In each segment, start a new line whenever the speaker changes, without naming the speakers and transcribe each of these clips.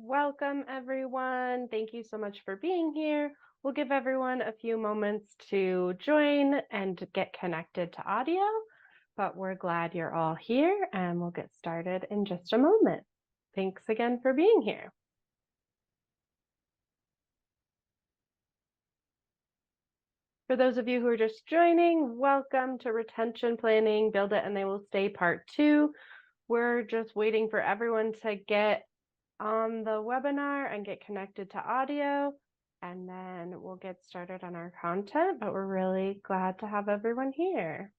Welcome, everyone. Thank you so much for being here. We'll give everyone a few moments to join and get connected to audio, but we're glad you're all here and we'll get started in just a moment. Thanks again for being here. For those of you who are just joining, welcome to Retention Planning, Build It and They Will Stay Part 2. We're just waiting for everyone to get on the webinar and get connected to audio, and then we'll get started on our content, but we're really glad to have everyone here.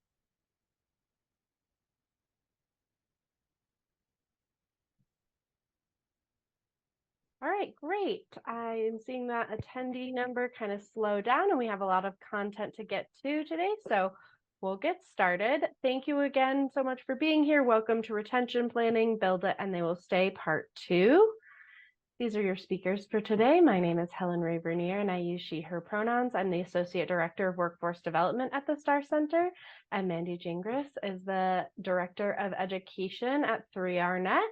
All right, great. I am seeing that attendee number kind of slow down, and we have a lot of content to get to today, so we'll get started. Thank you again so much for being here. Welcome to Retention Planning, Build It and They Will Stay Part 2. These are your speakers for today. My name is Helen Ray Vernier, and I use she, her pronouns. I'm the Associate Director of Workforce Development at the STAR Center, and Mandy Gingras is the Director of Education at 3RNet.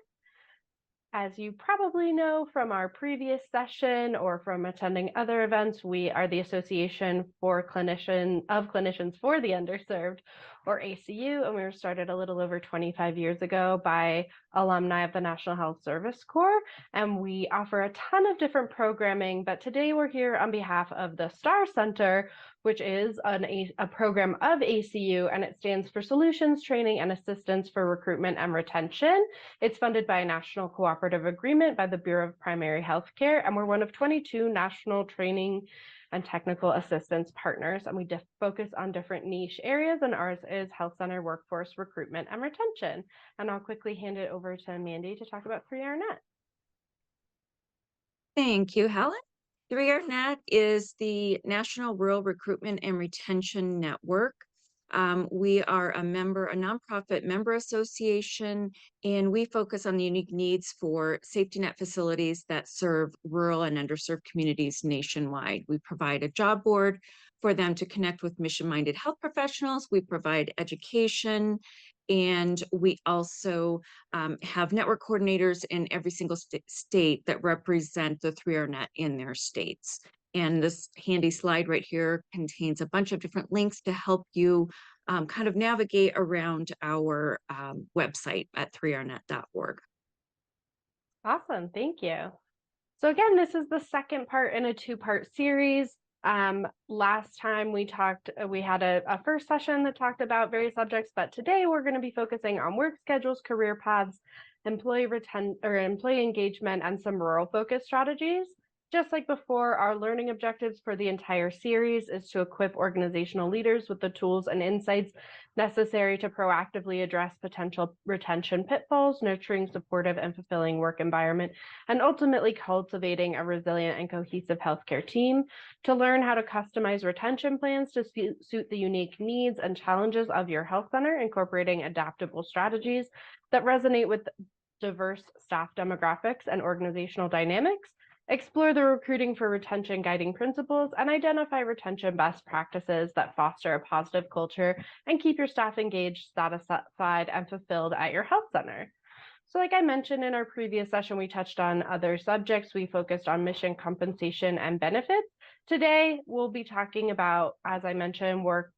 As you probably know from our previous session or from attending other events, we are the Association of Clinicians for the Underserved, or ACU, and we were started a little over 25 years ago by alumni of the National Health Service Corps, and we offer a ton of different programming, but today we're here on behalf of the STAR Center, which is a program of ACU, and it stands for Solutions, Training, and Assistance for Recruitment and Retention. It's funded by a national cooperative agreement by the Bureau of Primary Health Care, and we're one of 22 national training and technical assistance partners, and we focus on different niche areas, and ours is health center workforce recruitment and retention. And I'll quickly hand it over to Mandy to talk about 3RNet.
Thank you, Helen. 3RNet is the National Rural Recruitment and Retention Network. We are a nonprofit member association, and we focus on the unique needs for safety net facilities that serve rural and underserved communities nationwide. We provide a job board for them to connect with mission-minded health professionals. We provide education, and we also have network coordinators in every single state that represent the 3RNet in their states. And this handy slide right here contains a bunch of different links to help you kind of navigate around our website at 3rnet.org.
Awesome, thank you. So again, this is the second part in a two-part series. Last time we had a first session that talked about various subjects, but today we're going to be focusing on work schedules, career paths, employee engagement, and some rural focus strategies. Just like before, our learning objectives for the entire series is to equip organizational leaders with the tools and insights necessary to proactively address potential retention pitfalls, nurturing supportive and fulfilling work environment, and ultimately cultivating a resilient and cohesive healthcare team. To learn how to customize retention plans to suit the unique needs and challenges of your health center, incorporating adaptable strategies that resonate with diverse staff demographics and organizational dynamics. Explore the recruiting for retention guiding principles and identify retention best practices that foster a positive culture and keep your staff engaged, satisfied, and fulfilled at your health center. So like I mentioned in our previous session, we touched on other subjects. We focused on mission, compensation, and benefits. Today, we'll be talking about, as I mentioned, work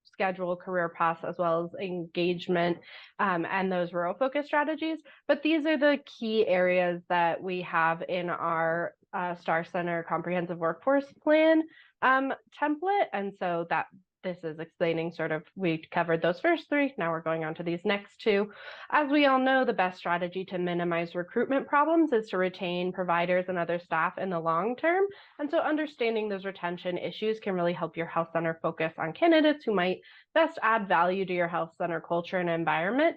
schedule, career paths, as well as engagement and those rural focus strategies. But these are the key areas that we have in our STAR Center Comprehensive Workforce Plan template. And so this is explaining we covered those first three. Now we're going on to these next two. As we all know, the best strategy to minimize recruitment problems is to retain providers and other staff in the long term. And so understanding those retention issues can really help your health center focus on candidates who might best add value to your health center culture and environment.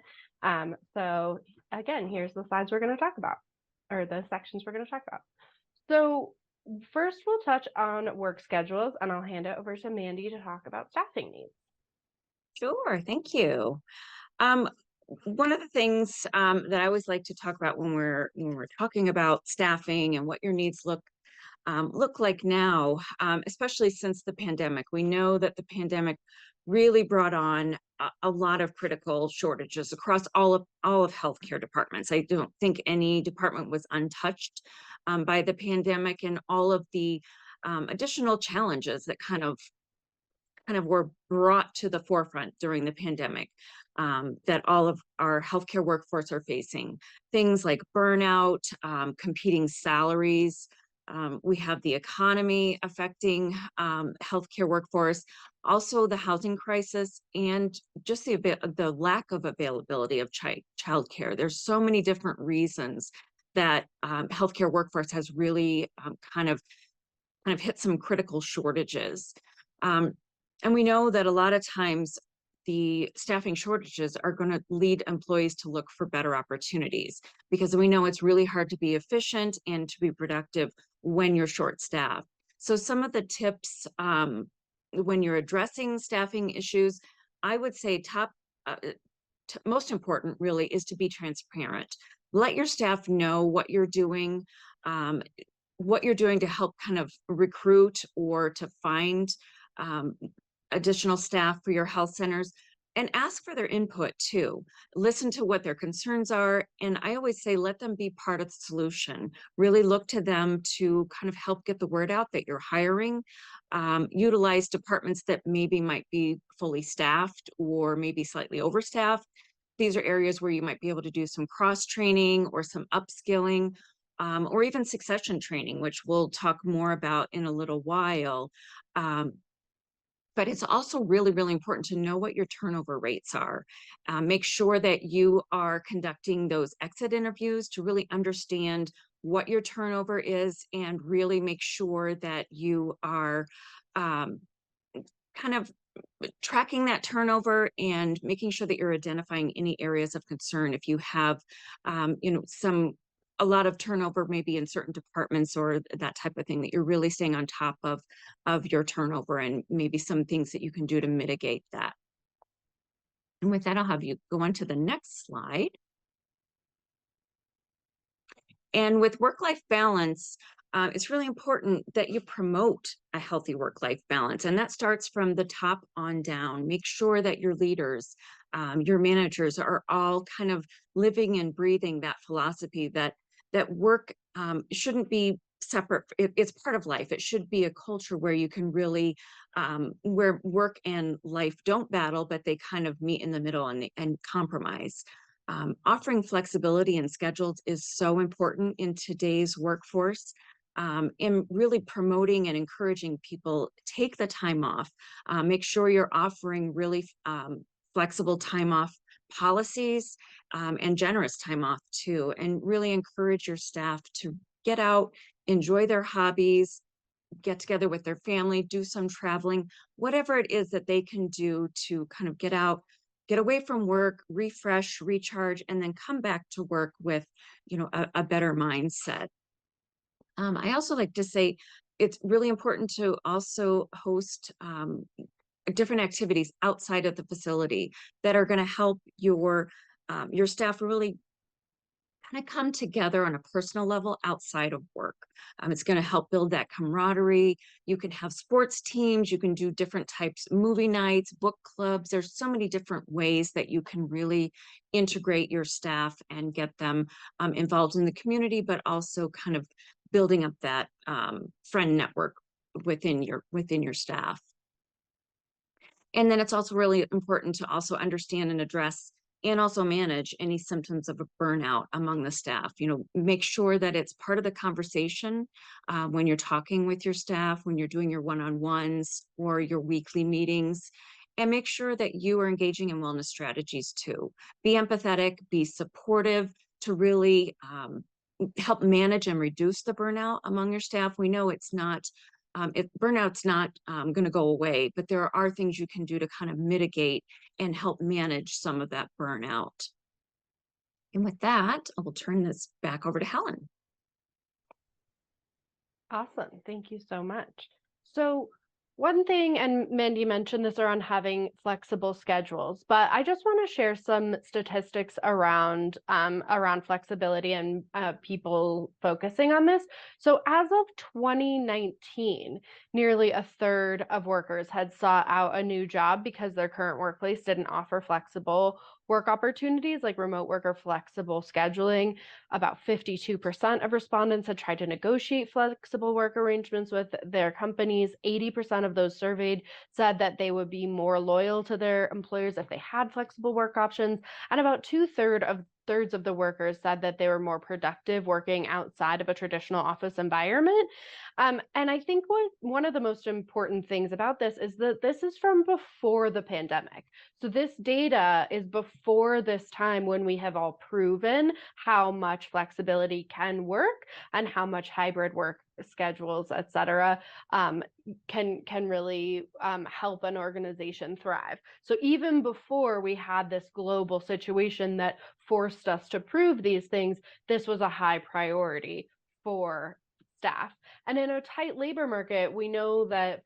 So again, here's the slides we're going to talk about, or the sections we're going to talk about. So first, we'll touch on work schedules, and I'll hand it over to Mandy to talk about staffing needs.
Sure, thank you. One of the things that I always like to talk about when we're talking about staffing and what your needs look look like now, especially since the pandemic? We know that the pandemic really brought on a lot of critical shortages across all of healthcare departments. I don't think any department was untouched by the pandemic and all of the additional challenges that kind of were brought to the forefront during the pandemic, that all of our healthcare workforce are facing. Things like burnout, competing salaries. We have the economy affecting healthcare workforce, also the housing crisis, and just the lack of availability of childcare. There's so many different reasons that healthcare workforce has really kind of hit some critical shortages. Um, and we know that a lot of times the staffing shortages are going to lead employees to look for better opportunities, because we know it's really hard to be efficient and to be productive when you're short staffed. So some of the tips, when you're addressing staffing issues, I would say most important really is to be transparent. Let your staff know um, what you're doing to help kind of recruit or to find um, additional staff for your health centers, and ask for their input too. Listen to what their concerns are. And I always say, let them be part of the solution. Really look to them to kind of help get the word out that you're hiring. Utilize departments that maybe might be fully staffed or maybe slightly overstaffed. These are areas where you might be able to do some cross training or some upskilling, or even succession training, which we'll talk more about in a little while. Um, but it's also really, really important to know what your turnover rates are. Make sure that you are conducting those exit interviews to really understand what your turnover is, and really make sure that you are um, kind of tracking that turnover and making sure that you're identifying any areas of concern. If you have, a lot of turnover maybe in certain departments or that type of thing, that you're really staying on top of your turnover, and maybe some things that you can do to mitigate that. And with that, I'll have you go on to the next slide. And with work-life balance, it's really important that you promote a healthy work-life balance. And that starts from the top on down. Make sure that your leaders, your managers are all kind of living and breathing that philosophy that work shouldn't be separate. It's part of life. It should be a culture where you can really, where work and life don't battle, but they kind of meet in the middle and compromise. Offering flexibility in schedules is so important in today's workforce, and really promoting and encouraging people take the time off. Make sure you're offering really flexible time off policies, and generous time off too, and really encourage your staff to get out, enjoy their hobbies, get together with their family, do some traveling, whatever it is that they can do to kind of get out, get away from work, refresh, recharge, and then come back to work with, a better mindset. I also like to say it's really important to also host different activities outside of the facility that are going to help your staff really kind of come together on a personal level outside of work. It's going to help build that camaraderie. You can have sports teams, you can do different types, movie nights, book clubs. There's so many different ways that you can really integrate your staff and get them involved in the community, but also kind of building up that friend network within your staff. And then it's also really important to also understand and address and also manage any symptoms of a burnout among the staff. Make sure that it's part of the conversation when you're talking with your staff, when you're doing your one-on-ones or your weekly meetings, and make sure that you are engaging in wellness strategies too. Be empathetic, be supportive to really help manage and reduce the burnout among your staff. We know it's not burnout's not going to go away, but there are things you can do to kind of mitigate and help manage some of that burnout. And with that, I will turn this back over to Helen.
Awesome. Thank you so much. So One thing, and Mandy mentioned this around having flexible schedules, but I just want to share some statistics around flexibility and people focusing on this. So as of 2019, nearly a third of workers had sought out a new job because their current workplace didn't offer flexible work opportunities like remote work or flexible scheduling. About 52% of respondents had tried to negotiate flexible work arrangements with their companies. 80% of those surveyed said that they would be more loyal to their employers if they had flexible work options. And about thirds of the workers said that they were more productive working outside of a traditional office environment. And I think one of the most important things about this is that this is from before the pandemic. So this data is before this time when we have all proven how much flexibility can work and how much hybrid work schedules, et cetera, can really help an organization thrive. So even before we had this global situation that forced us to prove these things, this was a high priority for staff. And in a tight labor market, we know that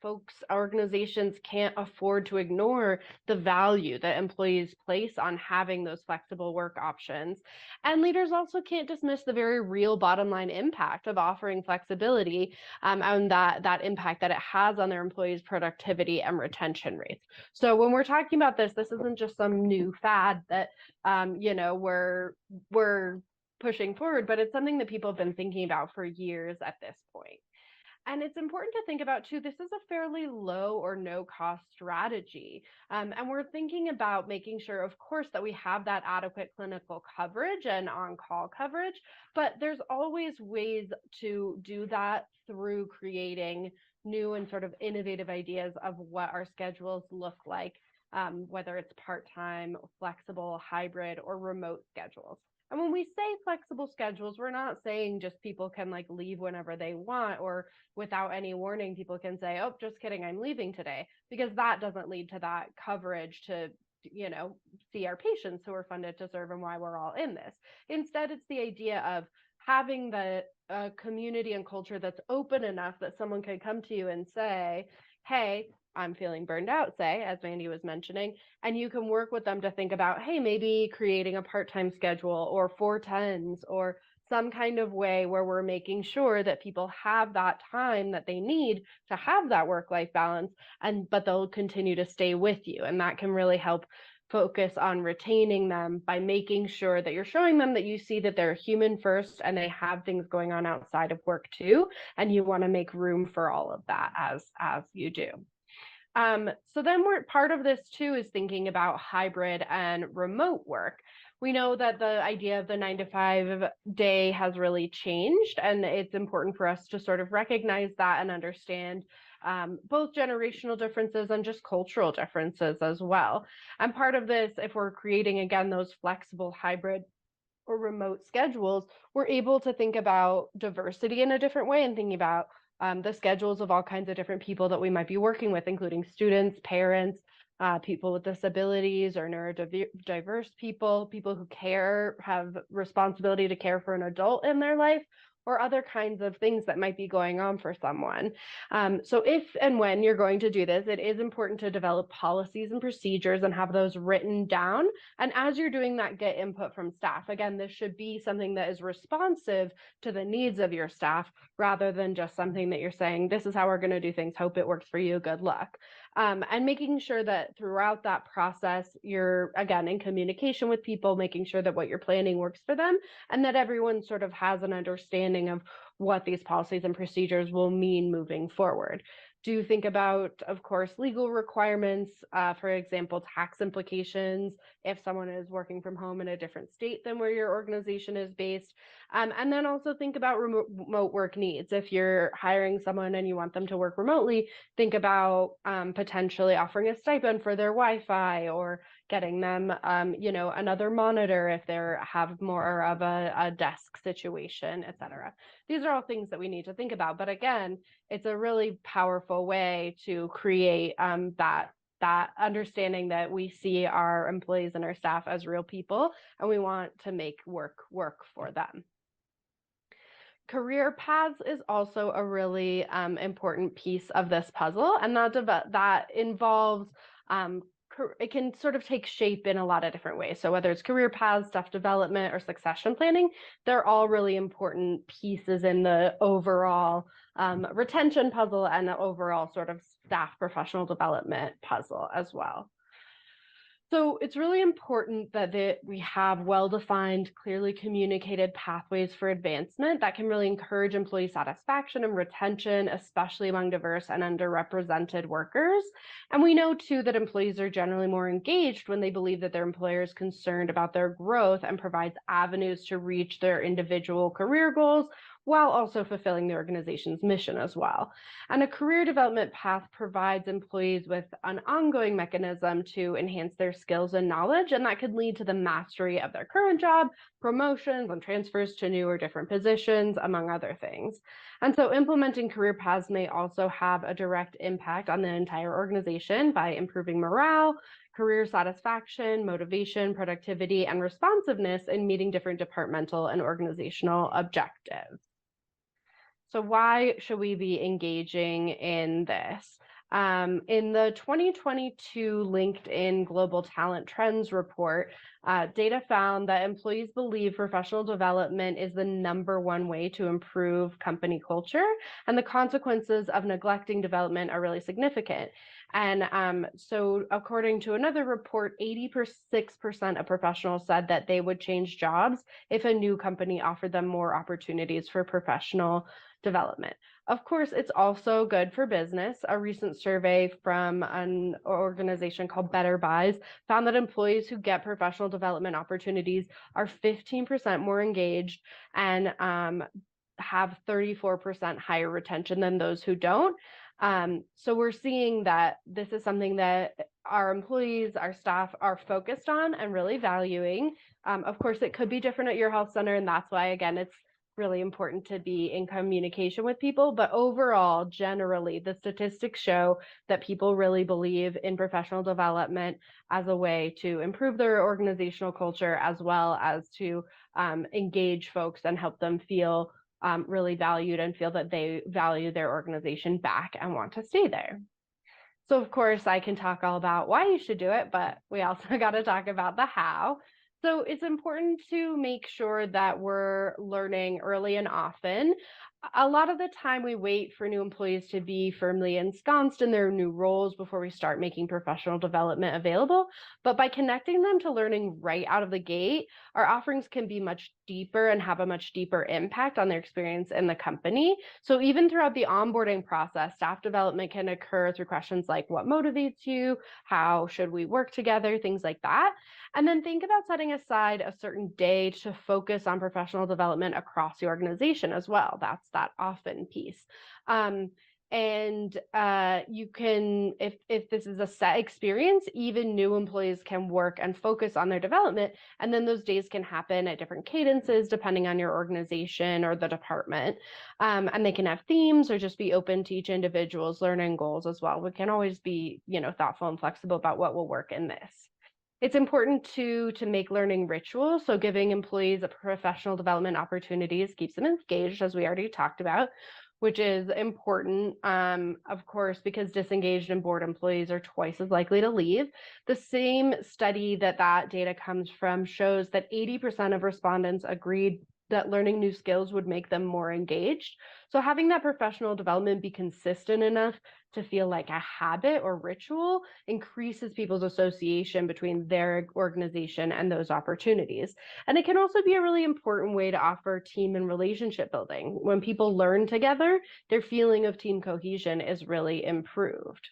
organizations can't afford to ignore the value that employees place on having those flexible work options. And leaders also can't dismiss the very real bottom line impact of offering flexibility, and that impact that it has on their employees' productivity and retention rates. So when we're talking about this isn't just some new fad that we're pushing forward, but it's something that people have been thinking about for years at this point. And it's important to think about too, this is a fairly low or no cost strategy. And we're thinking about making sure, of course, that we have that adequate clinical coverage and on-call coverage, but there's always ways to do that through creating new and sort of innovative ideas of what our schedules look like, whether it's part-time, flexible, hybrid, or remote schedules. And when we say flexible schedules, we're not saying just people can like leave whenever they want, or without any warning, people can say, oh, just kidding, I'm leaving today, because that doesn't lead to that coverage to, see our patients who are funded to serve and why we're all in this. Instead, it's the idea of having the community and culture that's open enough that someone can come to you and say, hey, I'm feeling burned out, say, as Mandy was mentioning, and you can work with them to think about, hey, maybe creating a part-time schedule or 4-10s or some kind of way where we're making sure that people have that time that they need to have that work-life balance, but they'll continue to stay with you. And that can really help focus on retaining them by making sure that you're showing them that you see that they're human first and they have things going on outside of work too, and you want to make room for all of that as you do. So then part of this too is thinking about hybrid and remote work. We know that the idea of the 9-to-5 day has really changed, and it's important for us to sort of recognize that and understand both generational differences and just cultural differences as well. And part of this, if we're creating, again, those flexible hybrid or remote schedules, we're able to think about diversity in a different way and thinking about the schedules of all kinds of different people that we might be working with, including students, parents, people with disabilities or neurodiverse people who have responsibility to care for an adult in their life, or other kinds of things that might be going on for someone. So if and when you're going to do this, it is important to develop policies and procedures and have those written down. And as you're doing that, get input from staff. Again, this should be something that is responsive to the needs of your staff, rather than just something that you're saying, this is how we're going to do things, hope it works for you, good luck. And making sure that throughout that process, you're, again, in communication with people, making sure that what you're planning works for them, and that everyone sort of has an understanding of what these policies and procedures will mean moving forward. Do think about, of course, legal requirements, for example, tax implications if someone is working from home in a different state than where your organization is based. And then also think about remote work needs. If you're hiring someone and you want them to work remotely, think about potentially offering a stipend for their Wi-Fi, or getting them, another monitor if they have more of a desk situation, et cetera. These are all things that we need to think about. But again, it's a really powerful way to create that understanding that we see our employees and our staff as real people, and we want to make work for them. Career paths is also a really important piece of this puzzle, and that involves it can sort of take shape in a lot of different ways. So whether it's career paths, staff development, or succession planning, they're all really important pieces in the overall retention puzzle and the overall sort of staff professional development puzzle as well. So it's really important that we have well-defined, clearly communicated pathways for advancement that can really encourage employee satisfaction and retention, especially among diverse and underrepresented workers. And we know too that employees are generally more engaged when they believe that their employer is concerned about their growth and provides avenues to reach their individual career goals while also fulfilling the organization's mission as well. And a career development path provides employees with an ongoing mechanism to enhance their skills and knowledge, and that could lead to the mastery of their current job, promotions, and transfers to new or different positions, among other things. And so implementing career paths may also have a direct impact on the entire organization by improving morale, career satisfaction, motivation, productivity, and responsiveness in meeting different departmental and organizational objectives. So why should we be engaging in this? In the 2022 LinkedIn Global Talent Trends report, data found that employees believe professional development is the #1 way to improve company culture, and the consequences of neglecting development are really significant. And so according to another report, 86% of professionals said that they would change jobs if a new company offered them more opportunities for professional development. Of course, it's also good for business. A recent survey from an organization called Better Buys found that employees who get professional development opportunities are 15% more engaged and have 34% higher retention than those who don't. So we're seeing that this is something that our employees, our staff are focused on and really valuing. Of course, it could be different at your health center, and that's why, again, it's really important to be in communication with people. But overall, generally, the statistics show that people really believe in professional development as a way to improve their organizational culture, as well as to engage folks and help them feel really valued and feel that they value their organization back and want to stay there. So of course, I can talk all about why you should do it, but we also got to talk about the how. So it's important to make sure that we're learning early and often. A lot of the time we wait for new employees to be firmly ensconced in their new roles before we start making professional development available. But by connecting them to learning right out of the gate, our offerings can be much deeper and have a much deeper impact on their experience in the company. So even throughout the onboarding process, staff development can occur through questions like what motivates you, how should we work together, things like that. And then think about setting aside a certain day to focus on professional development across the organization as well. That's that often piece. And you can, if this is a set experience, even new employees can work and focus on their development. And then those days can happen at different cadences, depending on your organization or the department. And they can have themes or just be open to each individual's learning goals as well. We can always be, thoughtful and flexible about what will work in this. It's important to make learning rituals. So giving employees a professional development opportunities keeps them engaged, as we already talked about, which is important, of course, because disengaged and bored employees are twice as likely to leave. The same study that data comes from shows that 80% of respondents agreed that learning new skills would make them more engaged. So having that professional development be consistent enough to feel like a habit or ritual increases people's association between their organization and those opportunities. And it can also be a really important way to offer team and relationship building. When people learn together, their feeling of team cohesion is really improved.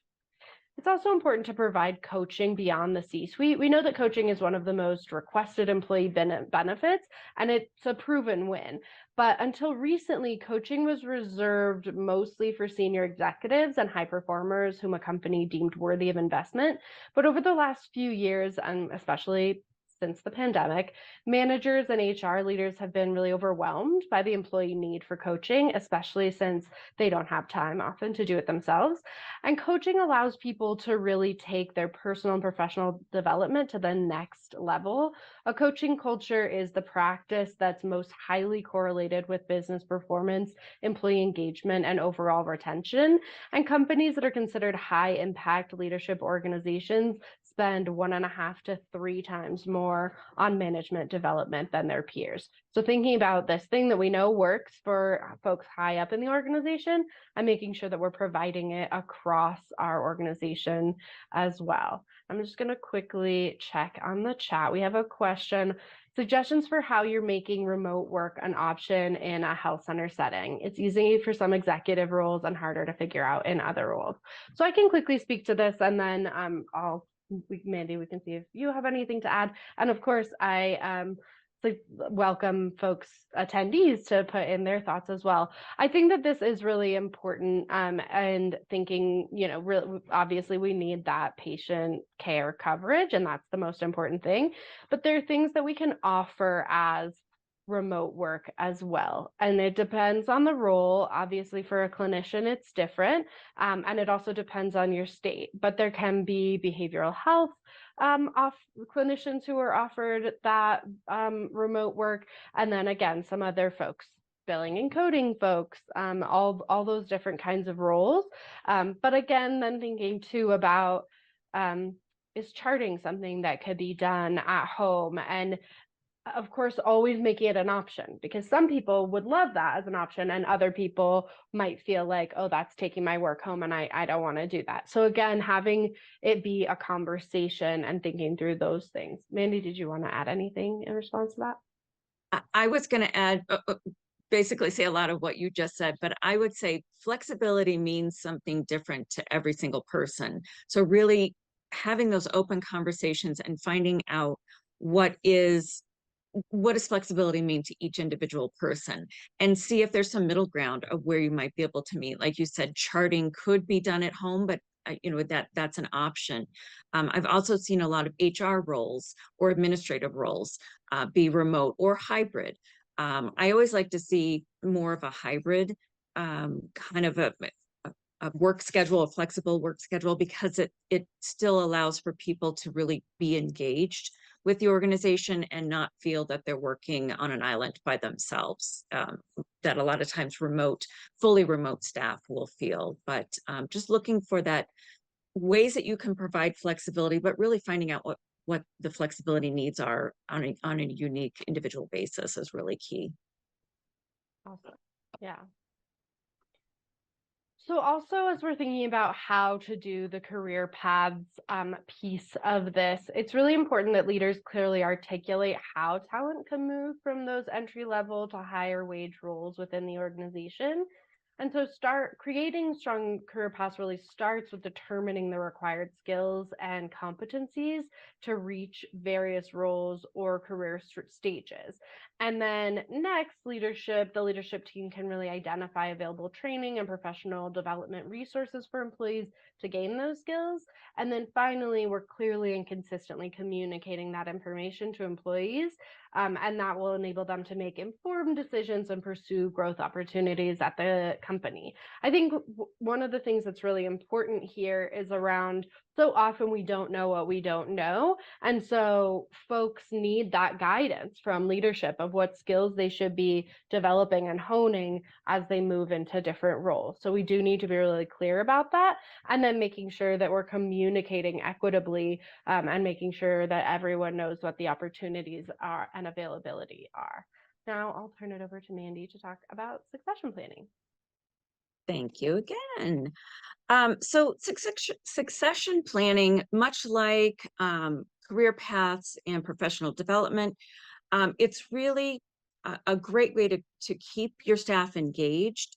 It's also important to provide coaching beyond the C-suite. We know that coaching is one of the most requested employee benefits, and it's a proven win. But until recently, coaching was reserved mostly for senior executives and high performers whom a company deemed worthy of investment. But over the last few years, and especially since the pandemic, managers and HR leaders have been really overwhelmed by the employee need for coaching, especially since they don't have time often to do it themselves. And coaching allows people to really take their personal and professional development to the next level. A coaching culture is the practice that's most highly correlated with business performance, employee engagement, and overall retention. And companies that are considered high impact leadership organizations spend 1.5 to 3 times more on management development than their peers. So thinking about this thing that we know works for folks high up in the organization and making sure that we're providing it across our organization as well. I'm just going to quickly check on the chat. We have a question. Suggestions for how you're making remote work an option in a health center setting. It's easy for some executive roles and harder to figure out in other roles. So I can quickly speak to this, and then Mandy, we can see if you have anything to add. And of course, I welcome folks, attendees, to put in their thoughts as well. I think that this is really important, and thinking, obviously we need that patient care coverage, and that's the most important thing. But there are things that we can offer as remote work as well. And it depends on the role. Obviously, for a clinician, it's different. And it also depends on your state. But there can be behavioral health clinicians who are offered that remote work. And then again, some other folks, billing and coding folks, all those different kinds of roles. But again, then thinking too about, is charting something that could be done at home? And of course, always making it an option, because some people would love that as an option and other people might feel like, oh, that's taking my work home and I don't want to do that. So again, having it be a conversation and thinking through those things. Mandy, did you want to add anything in response to that?
I was going to add, basically say a lot of what you just said, but I would say flexibility means something different to every single person. So really having those open conversations and finding out what does flexibility mean to each individual person, and see if there's some middle ground of where you might be able to meet. Like you said, charting could be done at home, but that's an option. I've also seen a lot of HR roles or administrative roles be remote or hybrid. I always like to see more of a hybrid kind of a work schedule, a flexible work schedule, because it still allows for people to really be engaged with the organization and not feel that they're working on an island by themselves, that a lot of times fully remote staff will feel. But just looking for that ways that you can provide flexibility, but really finding out what the flexibility needs are on a unique individual basis is really key.
Awesome. Yeah. So also, as we're thinking about how to do the career paths piece of this, it's really important that leaders clearly articulate how talent can move from those entry level to higher wage roles within the organization. And so creating strong career paths really starts with determining the required skills and competencies to reach various roles or career stages. And then next, the leadership team can really identify available training and professional development resources for employees to gain those skills. And then finally, we're clearly and consistently communicating that information to employees, and that will enable them to make informed decisions and pursue growth opportunities at the company. I think one of the things that's really important here is around, so often we don't know what we don't know. And so folks need that guidance from leadership of what skills they should be developing and honing as they move into different roles. So we do need to be really clear about that, and then making sure that we're communicating equitably, and making sure that everyone knows what the opportunities are and availability are. Now I'll turn it over to Mandy to talk about succession planning.
Thank you again. So succession planning, much like career paths and professional development, it's really a great way to keep your staff engaged.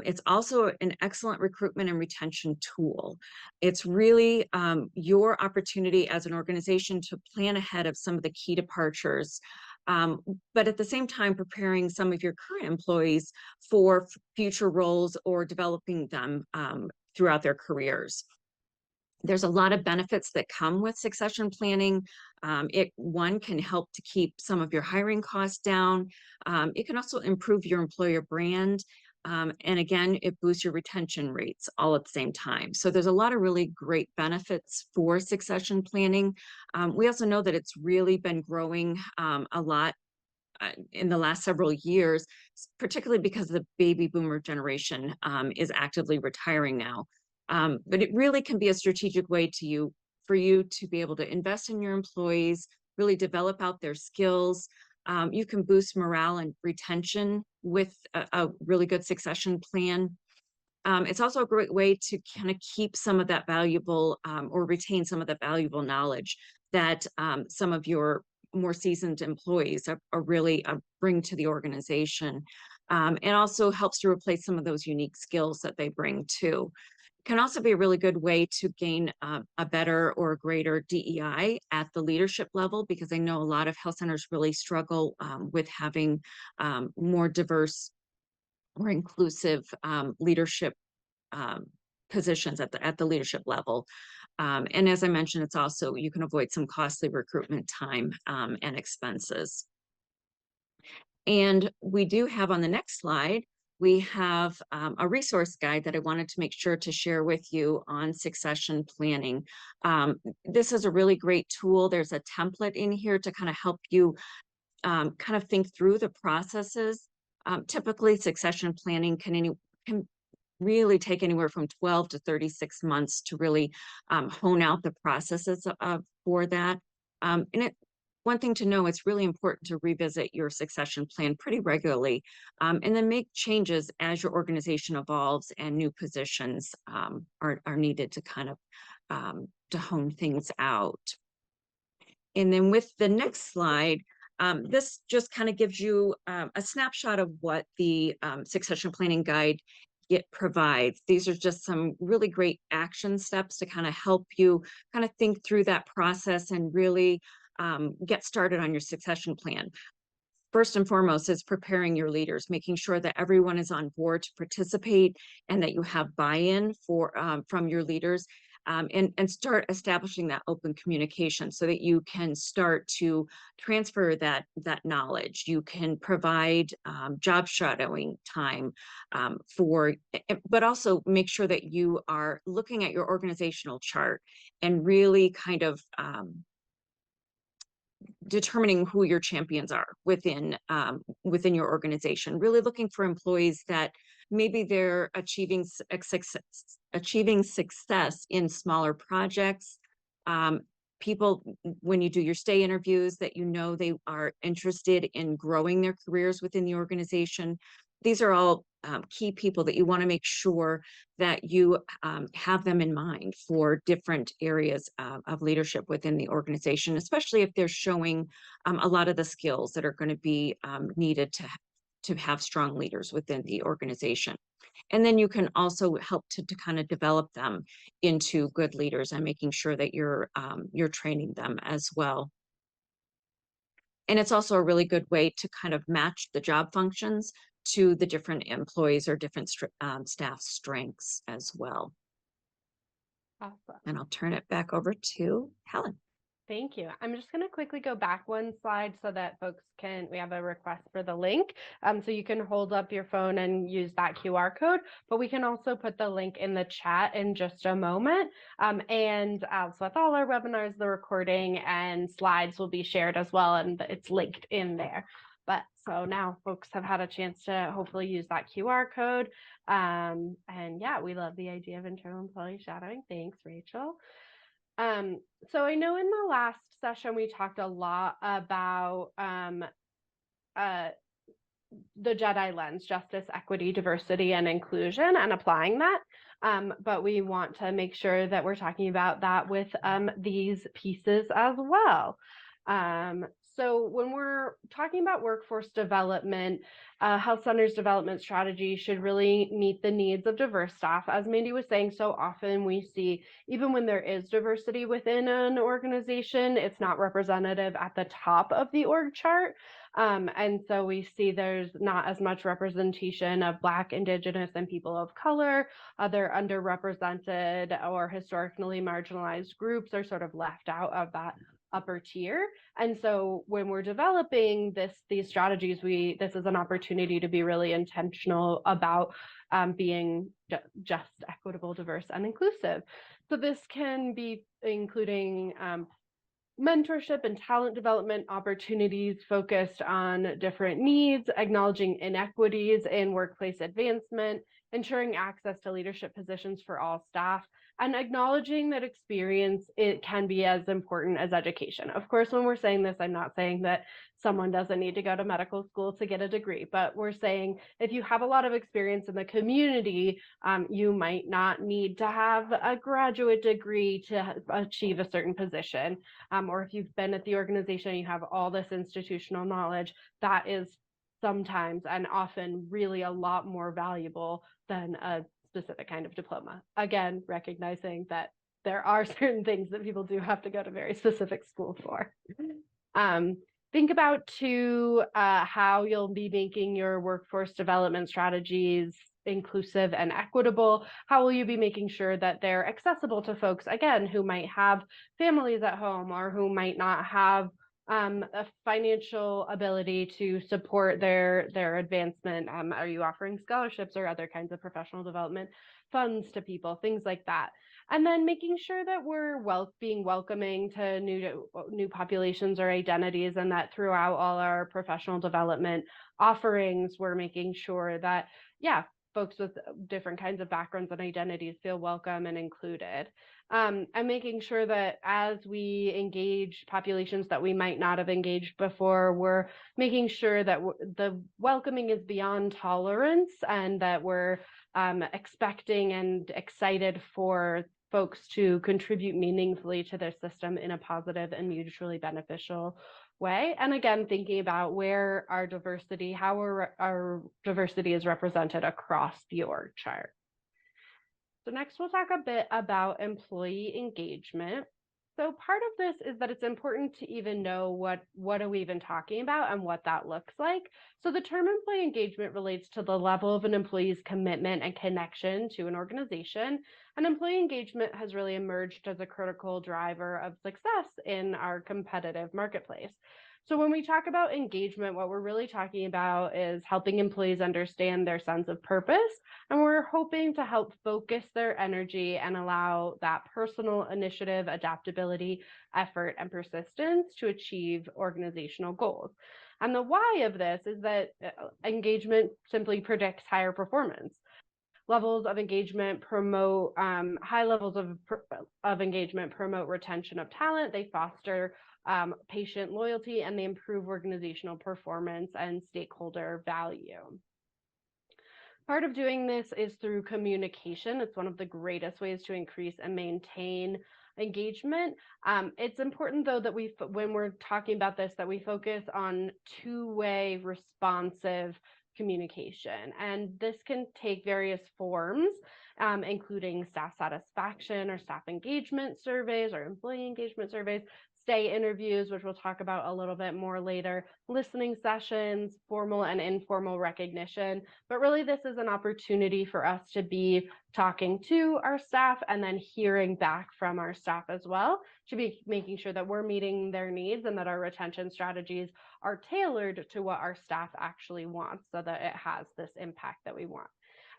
It's also an excellent recruitment and retention tool. It's really your opportunity as an organization to plan ahead of some of the key departures, but at the same time preparing some of your current employees for future roles or developing them throughout their careers. There's a lot of benefits that come with succession planning. One can help to keep some of your hiring costs down. It can also improve your employer brand. And again, it boosts your retention rates all at the same time. So there's a lot of really great benefits for succession planning. We also know that it's really been growing a lot in the last several years, particularly because the baby boomer generation is actively retiring now. But it really can be a strategic way for you to be able to invest in your employees, really develop out their skills. You can boost morale and retention with a really good succession plan. It's also a great way to kind of keep some of that valuable or retain some of the valuable knowledge that some of your more seasoned employees are really bring to the organization. And also helps to replace some of those unique skills that they bring too. Can also be a really good way to gain a better or greater DEI at the leadership level, because I know a lot of health centers really struggle with having more diverse or inclusive leadership um, positions at the leadership level. And as I mentioned, it's also, you can avoid some costly recruitment time and expenses. And we do have on the next slide, we have a resource guide that I wanted to make sure to share with you on succession planning. This is a really great tool. There's a template in here to kind of help you kind of think through the processes. Typically, succession planning can really take anywhere from 12 to 36 months to really hone out the processes for that. One thing to know, it's really important to revisit your succession plan pretty regularly, and then make changes as your organization evolves and new positions are needed to kind of to hone things out. And then with the next slide, this just kind of gives you a snapshot of what the succession planning guide provides. These are just some really great action steps to kind of help you kind of think through that process and really get started on your succession plan. First and foremost is preparing your leaders, making sure that everyone is on board to participate and that you have buy-in from your leaders. And start establishing that open communication so that you can start to transfer that knowledge. You can provide job shadowing time but also make sure that you are looking at your organizational chart and really kind of determining who your champions are within your organization. Really looking for employees that maybe they're achieving success in smaller projects. People, when you do your stay interviews, that you know they are interested in growing their careers within the organization. These are all key people that you want to make sure that you have them in mind for different areas of leadership within the organization, especially if they're showing a lot of the skills that are going to be needed to have strong leaders within the organization. And then you can also help to kind of develop them into good leaders and making sure that you're training them as well. And it's also a really good way to kind of match the job functions to the different employees or different staff strengths as well.
Awesome.
And I'll turn it back over to Helen.
Thank you. I'm just going to quickly go back one slide so that folks we have a request for the link. So you can hold up your phone and use that QR code, but we can also put the link in the chat in just a moment. And so with all our webinars, the recording and slides will be shared as well, and it's linked in there. But so now folks have had a chance to hopefully use that QR code. And yeah, we love the idea of internal employee shadowing. Thanks, Rachel. So I know in the last session, we talked a lot about the JEDI lens, justice, equity, diversity, and inclusion, and applying that. But we want to make sure that we're talking about that with these pieces as well. So when we're talking about workforce development, health centers development strategy should really meet the needs of diverse staff. As Mandy was saying, so often we see, even when there is diversity within an organization, it's not representative at the top of the org chart. And so we see there's not as much representation of Black, Indigenous, and people of color. Other underrepresented or historically marginalized groups are sort of left out of that upper tier. And so when we're developing these strategies, this is an opportunity to be really intentional about being just, equitable, diverse, and inclusive. So this can be including mentorship and talent development opportunities focused on different needs, acknowledging inequities in workplace advancement, ensuring access to leadership positions for all staff, and acknowledging that experience, it can be as important as education. Of course, when we're saying this, I'm not saying that someone doesn't need to go to medical school to get a degree, but we're saying if you have a lot of experience in the community, you might not need to have a graduate degree to achieve a certain position. Or if you've been at the organization, you have all this institutional knowledge, that is sometimes and often really a lot more valuable than a specific kind of diploma. Again, recognizing that there are certain things that people do have to go to very specific school for. Think about too how you'll be making your workforce development strategies inclusive and equitable. How will you be making sure that they're accessible to folks, again, who might have families at home or who might not have a financial ability to support their advancement? Are you offering scholarships or other kinds of professional development funds to people, things like that? And then making sure that we're being welcoming to new populations or identities, and that throughout all our professional development offerings, we're making sure that, yeah, folks with different kinds of backgrounds and identities feel welcome and included. And making sure that as we engage populations that we might not have engaged before, we're making sure that the welcoming is beyond tolerance, and that we're expecting and excited for folks to contribute meaningfully to their system in a positive and mutually beneficial way. And again, thinking about where our diversity, how our diversity is represented across the org chart. So next we'll talk a bit about employee engagement. So part of this is that it's important to even know what are we even talking about and what that looks like. So the term employee engagement relates to the level of an employee's commitment and connection to an organization. And employee engagement has really emerged as a critical driver of success in our competitive marketplace. So when we talk about engagement, what we're really talking about is helping employees understand their sense of purpose, and we're hoping to help focus their energy and allow that personal initiative, adaptability, effort, and persistence to achieve organizational goals. And the why of this is that engagement simply predicts higher performance. Levels of engagement promote high levels of engagement promote retention of talent. They foster patient loyalty, and they improve organizational performance and stakeholder value. Part of doing this is through communication. It's one of the greatest ways to increase and maintain engagement. It's important, though, that when we're talking about this, that we focus on two-way responsive communication. And this can take various forms, including staff satisfaction or staff engagement surveys or employee engagement surveys, stay interviews, which we'll talk about a little bit more later, listening sessions, formal and informal recognition. But really, this is an opportunity for us to be talking to our staff and then hearing back from our staff as well, to be making sure that we're meeting their needs and that our retention strategies are tailored to what our staff actually wants, so that it has this impact that we want.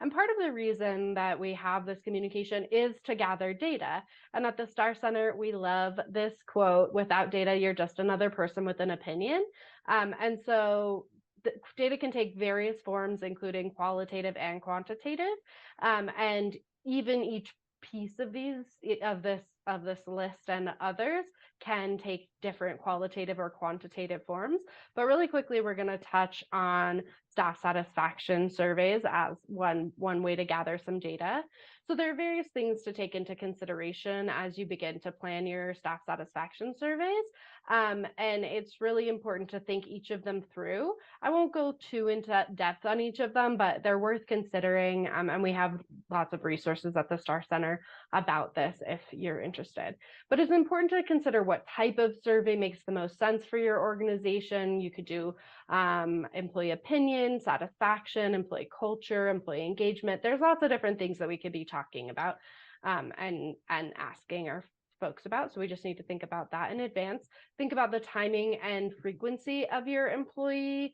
And part of the reason that we have this communication is to gather data. And at the STAR Center, we love this quote: "Without data, you're just another person with an opinion." And so the data can take various forms, including qualitative and quantitative. And even each piece of this list and others can take different qualitative or quantitative forms. But really quickly, we're going to touch on staff satisfaction surveys as one way to gather some data. So there are various things to take into consideration as you begin to plan your staff satisfaction surveys. And it's really important to think each of them through. I won't go too into depth on each of them, but they're worth considering. And we have lots of resources at the STAR Center about this if you're interested. But it's important to consider what type of survey makes the most sense for your organization. You could do employee opinion, satisfaction, employee culture, employee engagement. There's lots of different things that we could be talking about and asking our folks about. So we just need to think about that in advance. Think about the timing and frequency of your employee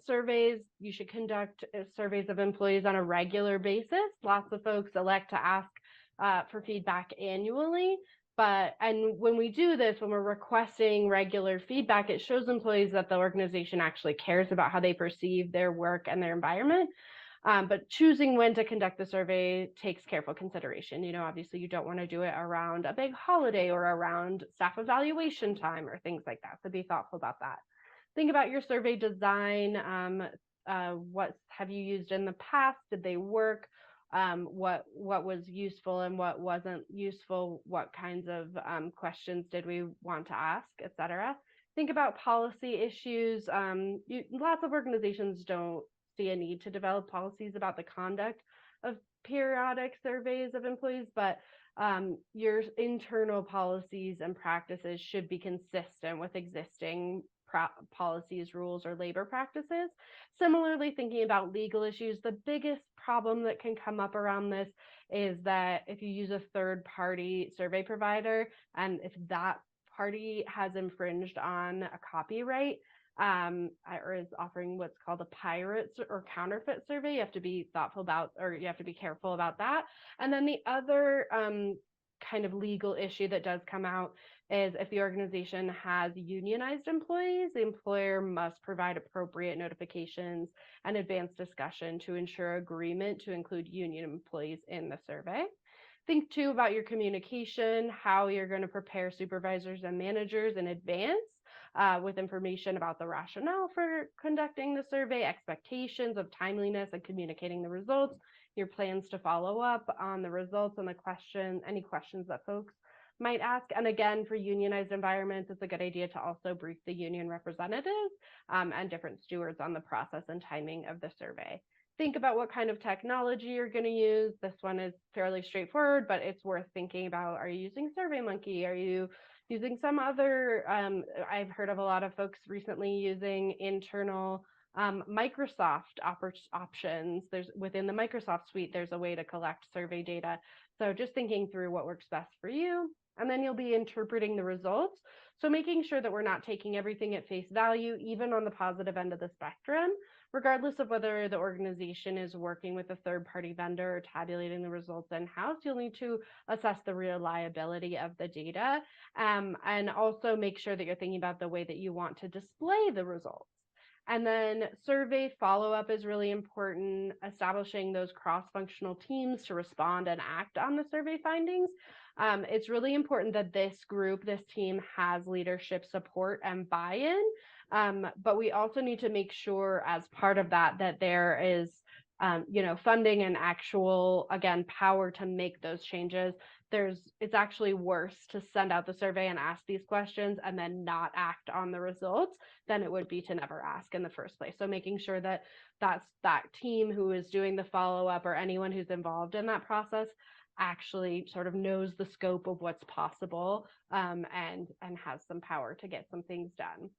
surveys. You should conduct surveys of employees on a regular basis. Lots of folks elect to ask for feedback annually. And when we do this, when we're requesting regular feedback, it shows employees that the organization actually cares about how they perceive their work and their environment. But choosing when to conduct the survey takes careful consideration. Obviously you don't want to do it around a big holiday or around staff evaluation time or things like that. So be thoughtful about that. Think about your survey design. What have you used in the past? Did they work? What was useful and what wasn't useful? What kinds of questions did we want to ask, etc. Think about policy issues. Lots of organizations don't see a need to develop policies about the conduct of periodic surveys of employees, but your internal policies and practices should be consistent with existing policies, rules, or labor practices. Similarly, thinking about legal issues, the biggest problem that can come up around this is that if you use a third-party survey provider, and if that party has infringed on a copyright, or is offering what's called a pirate or counterfeit survey, you have to be thoughtful about, or you have to be careful about that. And then the other kind of legal issue that does come out is if the organization has unionized employees, the employer must provide appropriate notifications and advanced discussion to ensure agreement to include union employees in the survey. Think too about your communication, how you're going to prepare supervisors and managers in advance with information about the rationale for conducting the survey, expectations of timeliness and communicating the results, your plans to follow up on the results and any questions that folks might ask. And again, for unionized environments, it's a good idea to also brief the union representatives and different stewards on the process and timing of the survey. Think about what kind of technology you're going to use. This one is fairly straightforward, but it's worth thinking about. Are you using SurveyMonkey? Are you using some other, I've heard of a lot of folks recently using internal Microsoft options. Within the Microsoft suite, there's a way to collect survey data. So just thinking through what works best for you. And then you'll be interpreting the results. So making sure that we're not taking everything at face value, even on the positive end of the spectrum, regardless of whether the organization is working with a third-party vendor or tabulating the results in-house. You'll need to assess the reliability of the data and also make sure that you're thinking about the way that you want to display the results. And then survey follow-up is really important, establishing those cross-functional teams to respond and act on the survey findings. It's really important that this team has leadership support and buy-in, but we also need to make sure as part of that there is funding and actual, again, power to make those changes. It's actually worse to send out the survey and ask these questions and then not act on the results than it would be to never ask in the first place. So making sure that that team who is doing the follow-up or anyone who's involved in that process actually sort of knows the scope of what's possible and has some power to get some things done.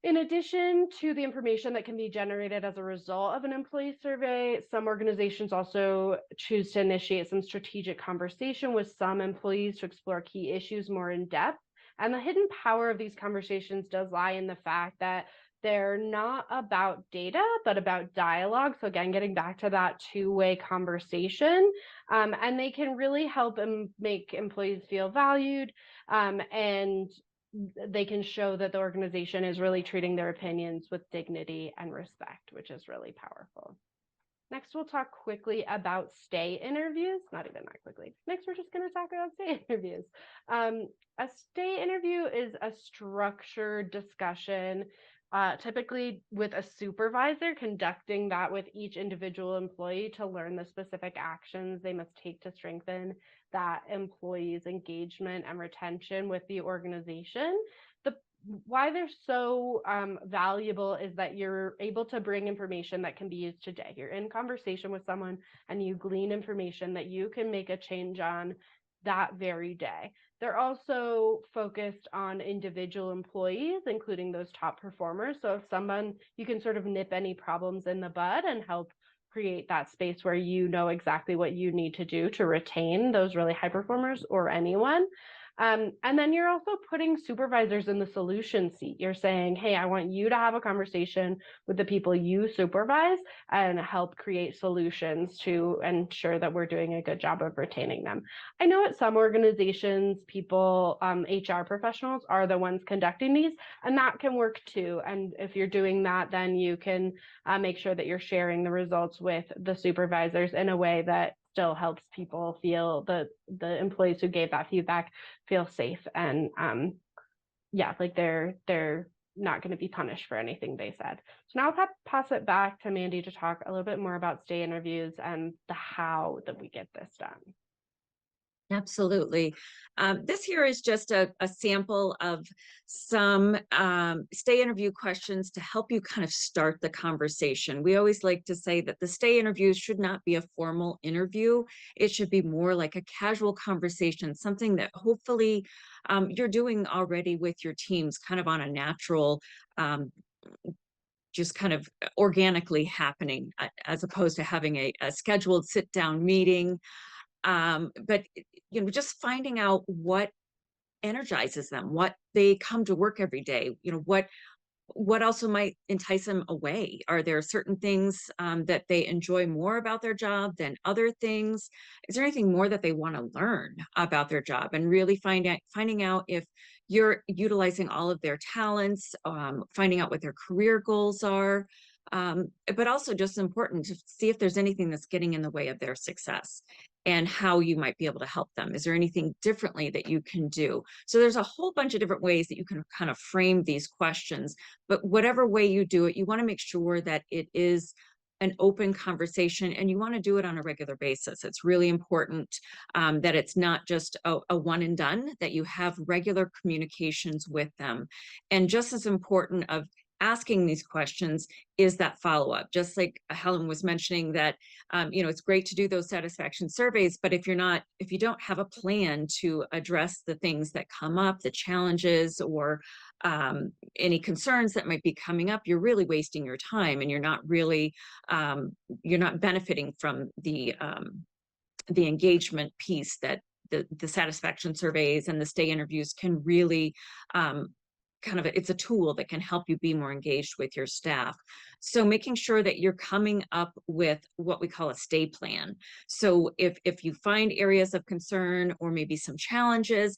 In addition to the information that can be generated as a result of an employee survey, some organizations also choose to initiate some strategic conversation with some employees to explore key issues more in depth. And the hidden power of these conversations does lie in the fact that they're not about data, but about dialogue. So again, getting back to that two-way conversation, and they can really help make employees feel valued and they can show that the organization is really treating their opinions with dignity and respect, which is really powerful. Next, we'll talk quickly about stay interviews. Not even that quickly. Next, we're just going to talk about stay interviews. A stay interview is a structured discussion, typically with a supervisor conducting that with each individual employee to learn the specific actions they must take to strengthen that employee's engagement and retention with the organization. Why they're so valuable is that you're able to bring information that can be used today. You're in conversation with someone and you glean information that you can make a change on that very day. They're also focused on individual employees, including those top performers. So if someone, you can sort of nip any problems in the bud and help create that space where you know exactly what you need to do to retain those really high performers or anyone. And then you're also putting supervisors in the solution seat. You're saying, hey, I want you to have a conversation with the people you supervise and help create solutions to ensure that we're doing a good job of retaining them. I know at some organizations, people, HR professionals are the ones conducting these, and that can work too. And if you're doing that, then you can make sure that you're sharing the results with the supervisors in a way that still helps people feel the employees who gave that feedback feel safe and yeah, like they're not going to be punished for anything they said. So now I'll pass it back to Mandy to talk a little bit more about stay interviews and the how that we get this done.
Absolutely. This here is just a sample of some stay interview questions to help you kind of start the conversation. We always like to say that the stay interviews should not be a formal interview. It should be more like a casual conversation, something that hopefully you're doing already with your teams, kind of on a natural, just kind of organically happening, as opposed to having a scheduled sit down meeting. But just finding out what energizes them, what they come to work every day, what also might entice them away. Are there certain things that they enjoy more about their job than other things? Is there anything more that they want to learn about their job? And really finding out if you're utilizing all of their talents, finding out what their career goals are. But also just important to see if there's anything that's getting in the way of their success and how you might be able to help them. Is there anything differently that you can do? So there's a whole bunch of different ways that you can kind of frame these questions, but whatever way you do it, you want to make sure that it is an open conversation and you want to do it on a regular basis. It's really important that it's not just a one and done, that you have regular communications with them. And just as important of asking these questions is that follow-up. Just like Helen was mentioning that, it's great to do those satisfaction surveys, but if you don't have a plan to address the things that come up, the challenges or any concerns that might be coming up, you're really wasting your time and you're not benefiting from the engagement piece that the satisfaction surveys and the stay interviews can really it's a tool that can help you be more engaged with your staff. So making sure that you're coming up with what we call a stay plan. So if you find areas of concern or maybe some challenges,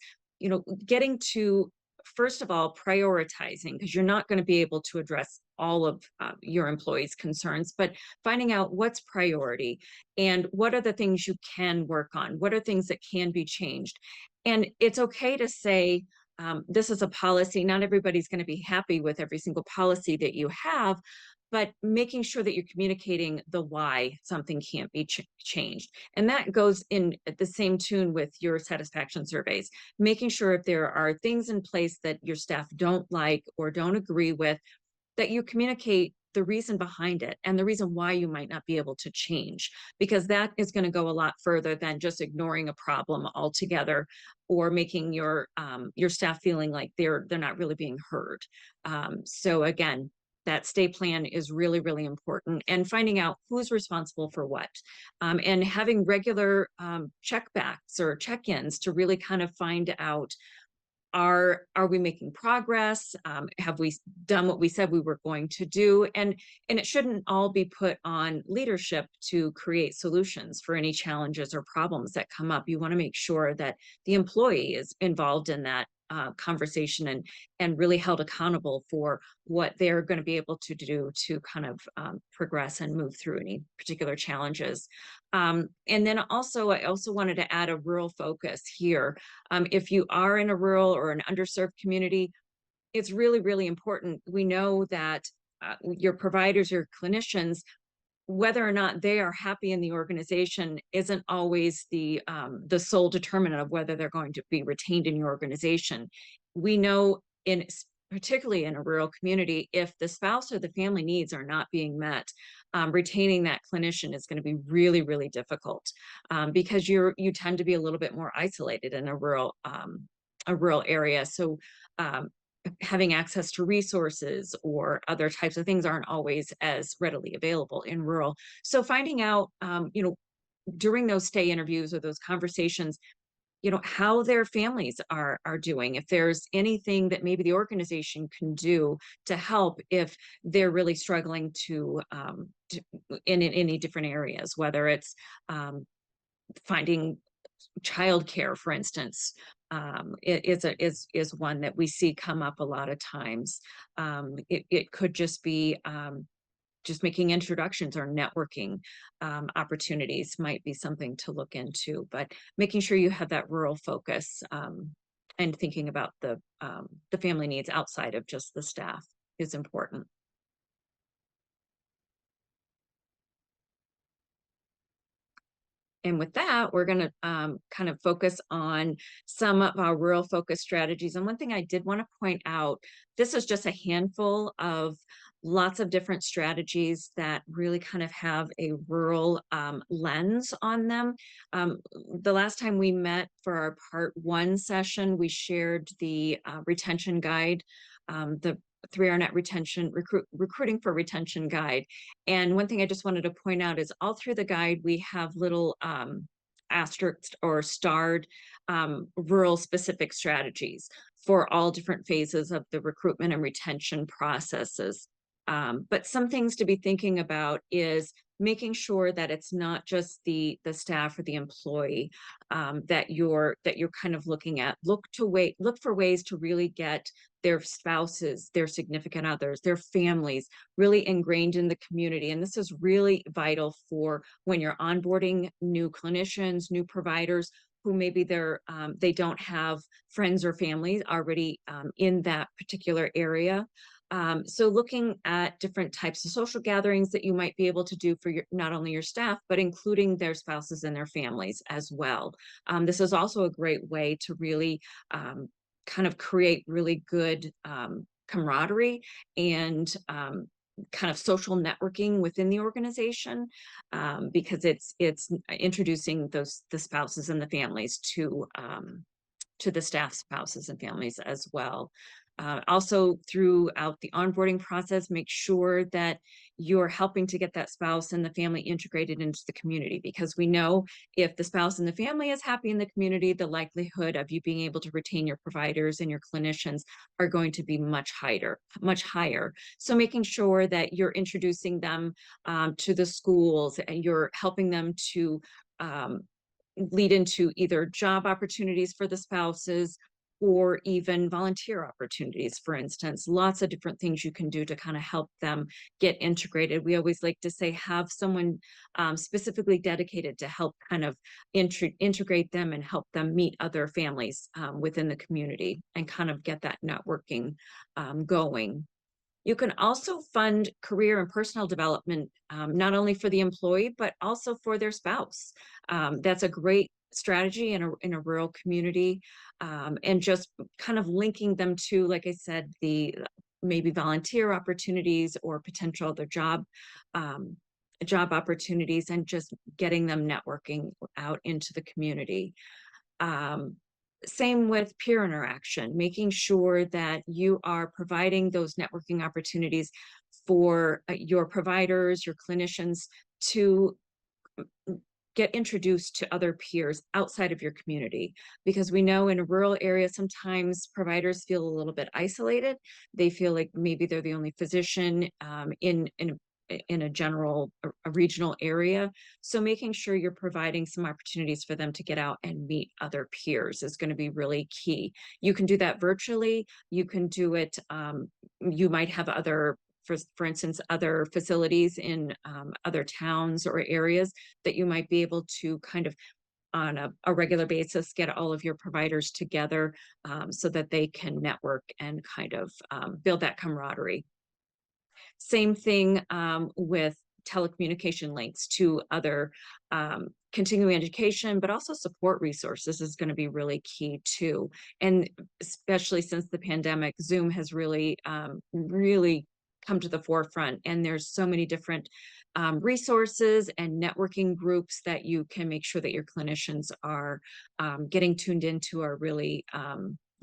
getting to, first of all, prioritizing, because you're not going to be able to address all of your employees' concerns, but finding out what's priority and what are the things you can work on, what are things that can be changed. And it's okay to say, this is a policy. Not everybody's going to be happy with every single policy that you have, but making sure that you're communicating the why something can't be changed. And that goes in at the same tune with your satisfaction surveys, making sure if there are things in place that your staff don't like or don't agree with, that you communicate the reason behind it and the reason why you might not be able to change, because that is going to go a lot further than just ignoring a problem altogether or making your staff feeling like they're not really being heard. So again, that stay plan is really, really important, and finding out who's responsible for what, and having regular checkbacks or check-ins to really kind of find out, are we making progress? Have we done what we said we were going to do? And it shouldn't all be put on leadership to create solutions for any challenges or problems that come up. You want to make sure that the employee is involved in that conversation and really held accountable for what they're going to be able to do to kind of progress and move through any particular challenges. And then also, I also wanted to add a rural focus here. If you are in a rural or an underserved community, it's really, really important. We know that your providers, your clinicians, whether or not they are happy in the organization isn't always the sole determinant of whether they're going to be retained in your organization. We know particularly in a rural community, if the spouse or the family needs are not being met, retaining that clinician is going to be really, really difficult, because you tend to be a little bit more isolated in a rural area. So having access to resources or other types of things aren't always as readily available in rural. So finding out, during those stay interviews or those conversations, how their families are doing, if there's anything that maybe the organization can do to help if they're really struggling in any different areas, whether it's finding childcare, for instance, is one that we see come up a lot of times. It could just be just making introductions or networking opportunities might be something to look into, but making sure you have that rural focus, and thinking about the family needs outside of just the staff is important. And with that, we're going to kind of focus on some of our rural focus strategies. And one thing I did want to point out, this is just a handful of lots of different strategies that really kind of have a rural lens on them. The last time we met for our part 1 session, we shared the retention guide, the 3R Net retention recruiting for retention guide. And one thing I just wanted to point out is all through the guide, we have little asterisks or starred rural specific strategies for all different phases of the recruitment and retention processes. But some things to be thinking about is making sure that it's not just the staff or the employee that you're kind of looking at. Look for ways to really get their spouses, their significant others, their families really ingrained in the community. And this is really vital for when you're onboarding new clinicians, new providers who maybe they don't have friends or families already in that particular area. So looking at different types of social gatherings that you might be able to do for not only your staff, but including their spouses and their families as well. This is also a great way to really kind of create really good camaraderie and kind of social networking within the organization, because it's introducing the spouses and the families to the staff spouses and families as well. Also, throughout the onboarding process, make sure that you're helping to get that spouse and the family integrated into the community, because we know if the spouse and the family is happy in the community, the likelihood of you being able to retain your providers and your clinicians are going to be much higher. So making sure that you're introducing them to the schools and you're helping them to lead into either job opportunities for the spouses or even volunteer opportunities, for instance. Lots of different things you can do to kind of help them get integrated. We always like to say, have someone specifically dedicated to help kind of integrate them and help them meet other families within the community and kind of get that networking going. You can also fund career and personal development, not only for the employee, but also for their spouse. That's a great strategy in a rural community, and just kind of linking them to, like I said, the maybe volunteer opportunities or potential other job opportunities, and just getting them networking out into the community. Same with peer interaction, making sure that you are providing those networking opportunities for your providers, your clinicians to get introduced to other peers outside of your community, because we know in a rural area, sometimes providers feel a little bit isolated. They feel like maybe they're the only physician in in a general, a regional area. So making sure you're providing some opportunities for them to get out and meet other peers is going to be really key. You can do that virtually. You can do it, you might have other, for instance, other facilities in other towns or areas that you might be able to kind of on a regular basis get all of your providers together, so that they can network and kind of build that camaraderie. Same thing with telecommunication links to other continuing education, but also support resources is going to be really key too. And especially since the pandemic, Zoom has really, really come to the forefront. And there's so many different resources and networking groups that you can make sure that your clinicians are getting tuned into, are really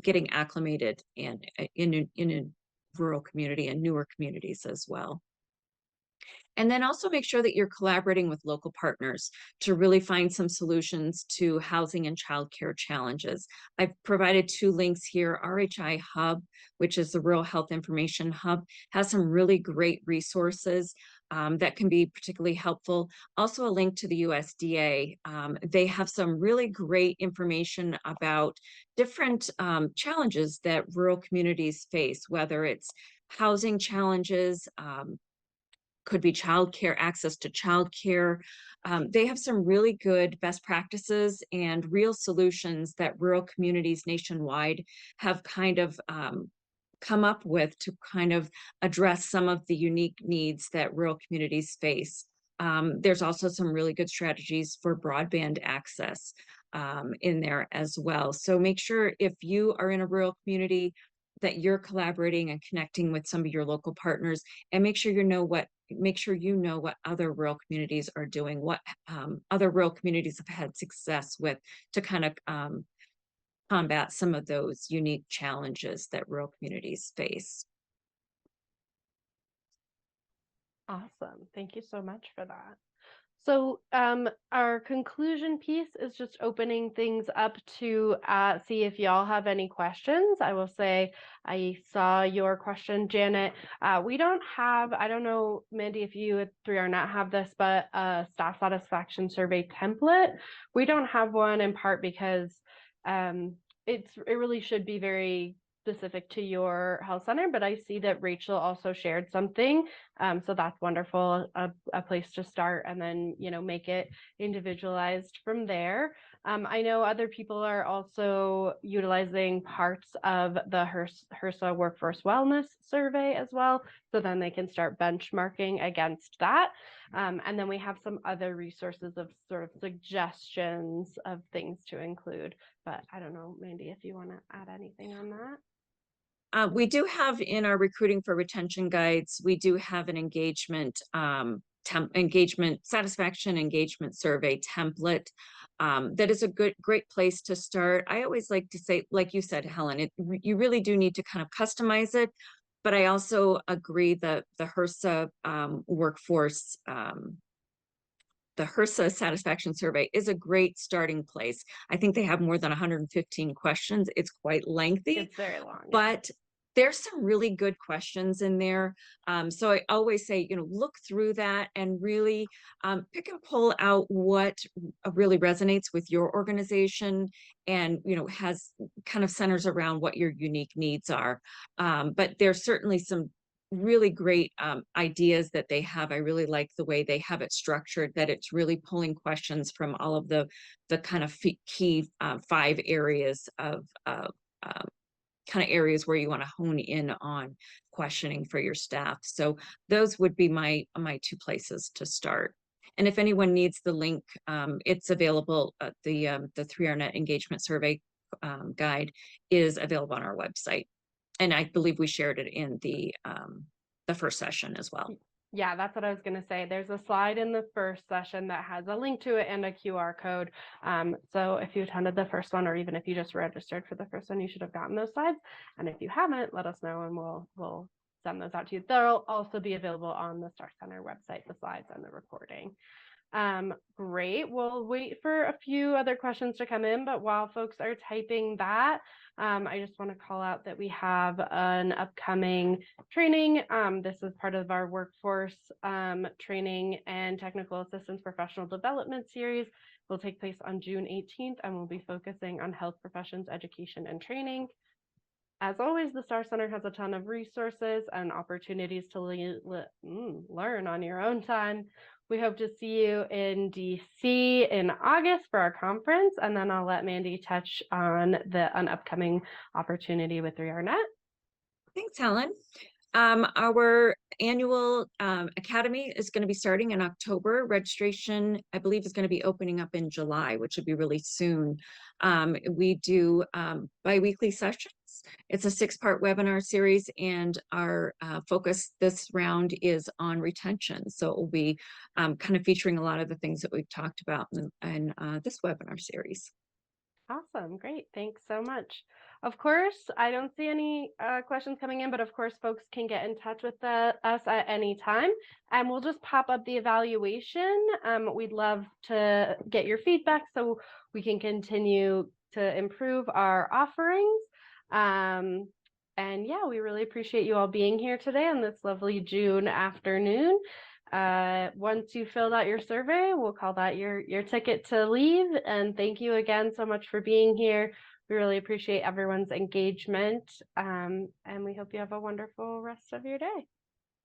getting acclimated and in a rural community and newer communities as well. And then also make sure that you're collaborating with local partners to really find some solutions to housing and childcare challenges. I've provided 2 links here. RHI Hub, which is the Rural Health Information Hub, has some really great resources that can be particularly helpful. Also a link to the USDA. They have some really great information about different challenges that rural communities face, whether it's housing challenges, could be childcare, access to childcare. They have some really good best practices and real solutions that rural communities nationwide have kind of come up with to kind of address some of the unique needs that rural communities face. There's also some really good strategies for broadband access in there as well. So make sure if you are in a rural community that you're collaborating and connecting with some of your local partners, and make sure you know what other rural communities are doing, what other rural communities have had success with to kind of combat some of those unique challenges that rural communities face.
Awesome. Thank you so much for that. So our conclusion piece is just opening things up to see if y'all have any questions. I will say I saw your question, Janet. We don't have, I don't know, Mandy, if you three are not have this, but a staff satisfaction survey template. We don't have one in part because it really should be very specific to your health center, but I see that Rachel also shared something. So that's wonderful, a place to start, and then, make it individualized from there. I know other people are also utilizing parts of the HRSA Workforce Wellness Survey as well, so then they can start benchmarking against that. And then we have some other resources of sort of suggestions of things to include, but I don't know, Mandy, if you want to add anything on that.
We do have in our recruiting for retention guides, we do have an engagement satisfaction engagement survey template. That is a great place to start. I always like to say, like you said, Helen, you really do need to kind of customize it. But I also agree that the HRSA workforce, the HRSA satisfaction survey is a great starting place. I think they have more than 115 questions. It's quite lengthy.
It's very long,
but there's some really good questions in there. So I always say, look through that and really pick and pull out what really resonates with your organization and, has kind of centers around what your unique needs are. But there's certainly some really great ideas that they have. I really like the way they have it structured, that it's really pulling questions from all of the kind of key 5 areas of kind of areas where you want to hone in on questioning for your staff. So those would be my 2 places to start. And if anyone needs the link, it's available. The 3RNet engagement survey guide is available on our website. And I believe we shared it in the first session as well.
Yeah, that's what I was going to say. There's a slide in the first session that has a link to it and a QR code. So if you attended the first one, or even if you just registered for the first one, you should have gotten those slides. And if you haven't, let us know and we'll send those out to you. They'll also be available on the STAR Center website, the slides and the recording. Great. We'll wait for a few other questions to come in, but while folks are typing that, I just want to call out that we have an upcoming training. This is part of our workforce training and technical assistance professional development series. Will take place on June 18th and we'll be focusing on health professions education and training. As always, the STAR Center has a ton of resources and opportunities to learn on your own time. We hope to see you in DC in August for our conference, and then I'll let Mandy touch on an upcoming opportunity with 3RNet.
Thanks, Helen. Our annual academy is going to be starting in October. Registration, I believe, is going to be opening up in July, which would be really soon. We do bi-weekly sessions. It's a 6-part webinar series, and our focus this round is on retention. So it will be kind of featuring a lot of the things that we've talked about in this webinar series.
Awesome. Great. Thanks so much. Of course, I don't see any questions coming in, but of course, folks can get in touch with us at any time, and we'll just pop up the evaluation. We'd love to get your feedback so we can continue to improve our offerings. And yeah, we really appreciate you all being here today on this lovely June afternoon. Once you filled out your survey, we'll call that your ticket to leave. And thank you again so much for being here. We really appreciate everyone's engagement. And we hope you have a wonderful rest of your day.